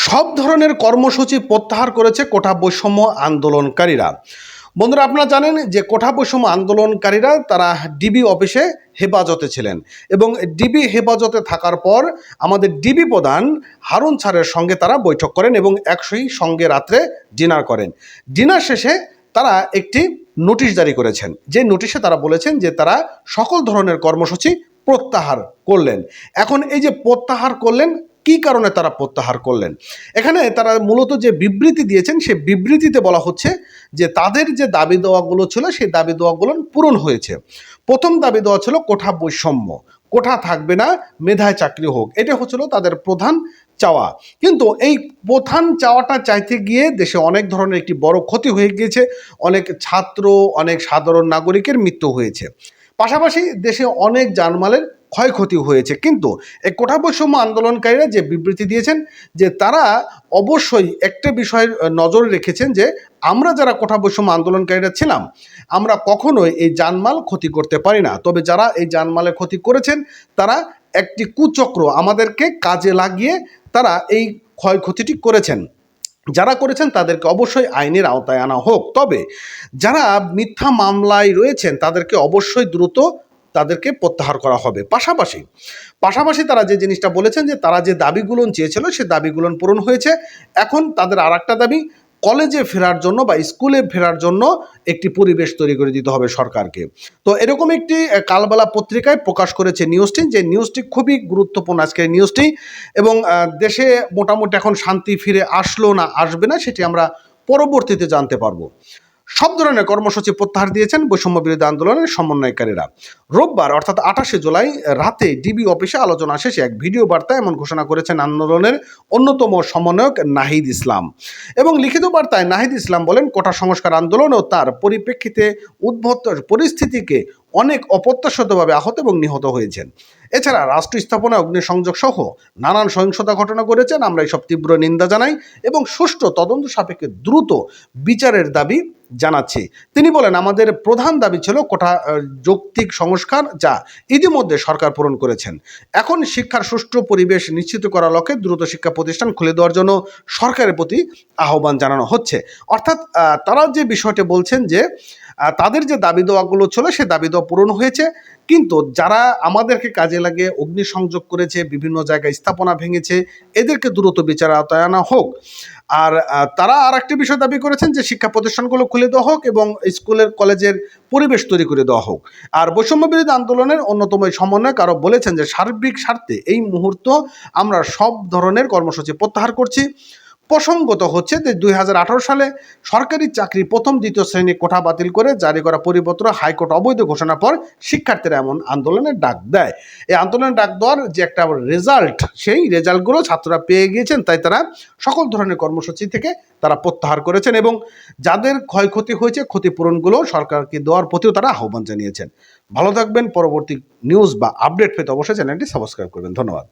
সব ধরনের কর্মসূচি প্রত্যাহার করেছে কোটা বৈষম্য আন্দোলনকারীরা। বন্ধুরা, আপনারা জানেন যে কোটা বৈষম্য আন্দোলনকারীরা তারা ডিবি অফিসে হেফাজতে ছিলেন এবং ডিবি হেফাজতে থাকার পর আমাদের ডিবি প্রধান হারুন স্যারের সঙ্গে তারা বৈঠক করেন এবং একই সঙ্গে রাত্রে ডিনার করেন। ডিনার শেষে তারা একটি নোটিশ জারি করেছেন, যে নোটিশে তারা বলেছেন যে তারা সকল ধরনের কর্মসূচি প্রত্যাহার করলেন। এখন এই যে প্রত্যাহার করলেন, কি কারণে তারা প্রত্যাহার করলেন, এখানে তারা মূলত যে বিবৃতি দিয়েছেন সেই বিবৃতিতে বলা হচ্ছে যে তাদের যে দাবি দেওয়াগুলো ছিল সেই দাবি দেওয়াগুলো পূরণ হয়েছে। প্রথম দাবি দেওয়া ছিল কোঠা বৈষম্য, কোঠা থাকবে না, মেধায় চাকরি হোক, এটা হচ্ছিল তাদের প্রধান চাওয়া। কিন্তু এই প্রধান চাওয়াটা চাইতে গিয়ে দেশে অনেক ধরনের একটি বড় ক্ষতি হয়ে গিয়েছে, অনেক ছাত্র, অনেক সাধারণ নাগরিকের মৃত্যু হয়েছে, পাশাপাশি দেশে অনেক জানমালের ক্ষয়ক্ষতি হয়েছে। কিন্তু এই কোঠা বৈষম্য আন্দোলনকারীরা যে বিবৃতি দিয়েছেন যে তারা অবশ্যই একটা বিষয়ের নজরে রেখেছেন যে আমরা যারা কোঠা বৈষম্য আন্দোলনকারীরা ছিলাম আমরা কখনোই এই জানমাল ক্ষতি করতে পারি না, তবে যারা এই জানমালের ক্ষতি করেছেন তারা একটি কুচক্র আমাদেরকে কাজে লাগিয়ে তারা এই ক্ষয়ক্ষতিটি করেছেন। যারা করেছেন তাদেরকে অবশ্যই আইনের আওতায় আনা হোক, তবে যারা মিথ্যা মামলায় রয়েছেন তাদেরকে অবশ্যই দ্রুত তাদেরকে প্রত্যাহার করা হবে। পাশাপাশি তারা যে জিনিসটা বলেছেন যে তারা যে দাবিগুলো চেয়েছিল সে দাবিগুলো পূরণ হয়েছে। এখন তাদের আর একটা দাবি, কলেজে ফেরার জন্য বা স্কুলে ফেরার জন্য একটি পরিবেশ তৈরি করে দিতে হবে সরকারকে। তো এরকম একটি কালবেলা পত্রিকায় প্রকাশ করেছে নিউজটি, যে নিউজটি খুবই গুরুত্বপূর্ণ আজকের নিউজটি, এবং দেশে মোটামুটি এখন শান্তি ফিরে আসলো না আসবে না সেটি আমরা পরবর্তীতে জানতে পারবো। সব ধরনের কর্মসূচি প্রত্যাহার দিয়েছেন বৈষম্য বিরোধী আন্দোলনের সমন্বয়কারীরা। রোববার অর্থাৎ 28শে জুলাই রাতে ডিবি অফিসে আলোচনা শেষে এক ভিডিও বার্তায় এমন ঘোষণা করেছেন আন্দোলনের অন্যতম সমন্বয়ক নাহিদ ইসলাম। এবং লিখিত বার্তায় নাহিদ ইসলাম বলেন, কোটা সংস্কার আন্দোলন ও তার পরিপ্রেক্ষিতে উদ্ভূত পরিস্থিতিকে অনেক অপ্রত্যাশিতভাবে আহত এবং নিহত হয়েছেন। এছাড়া রাষ্ট্র স্থাপনায় অগ্নিসংযোগ সহ নানান সহিংসতা ঘটনা করেছেন। আমরা এইসব তীব্র নিন্দা জানাই এবং সুষ্ঠু তদন্ত সাপেক্ষে দ্রুত বিচারের দাবি জানাচ্ছি। তিনি বলেন, আমাদের প্রধান দাবি ছিল কোটা যৌক্তিক সংস্কার, যা ইতিমধ্যে সরকার পূরণ করেছেন। এখন শিক্ষার সুষ্ঠু পরিবেশ নিশ্চিত করার লক্ষ্যে দ্রুত শিক্ষা প্রতিষ্ঠান খুলে দেওয়ার জন্য সরকারের প্রতি আহ্বান জানানো হচ্ছে। অর্থাৎ তারা যে বিষয়টি বলছেন যে তাদের যে দাবি দেওয়াগুলো ছিল সে দাবি দেওয়া পূরণ হয়েছে, কিন্তু যারা আমাদেরকে কাজে লাগিয়ে অগ্নিসংযোগ করেছে, বিভিন্ন জায়গায় স্থাপনা ভেঙেছে, এদেরকে দ্রুত বিচারের আওতায় আনা হোক। আর তারা আর একটি বিষয় দাবি করেছেন যে শিক্ষা প্রতিষ্ঠানগুলো খুলে দেওয়া হোক এবং স্কুলের কলেজের পরিবেশ তৈরি করে দেওয়া হোক। আর বৈষম্য বিরোধী আন্দোলনের অন্যতম সমন্বয়ক আরও বলেছেন যে সার্বিক স্বার্থে এই মুহূর্ত আমরা সব ধরনের কর্মসূচি প্রত্যাহার করছি। প্রসঙ্গত হচ্ছে যে 2018 সালে সরকারি চাকরি প্রথম দ্বিতীয় শ্রেণী কোঠা বাতিল করে জারি করা পরিপত্র হাইকোর্ট অবৈধ ঘোষণার পর শিক্ষার্থীরা এমন আন্দোলনের ডাক দেয়। এই আন্দোলনের ডাক দেওয়ার যে একটা রেজাল্ট, সেই রেজাল্টগুলো ছাত্ররা পেয়ে গিয়েছেন, তাই তারা সকল ধরনের কর্মসূচি থেকে তারা প্রত্যাহার করেছেন এবং যাদের ক্ষয়ক্ষতি হয়েছে ক্ষতিপূরণগুলো সরকারকে দেওয়ার প্রতিও তারা আহ্বান জানিয়েছেন। ভালো থাকবেন। পরবর্তী নিউজ বা আপডেট পেতে অবশ্যই চ্যানেলটি সাবস্ক্রাইব করবেন। ধন্যবাদ।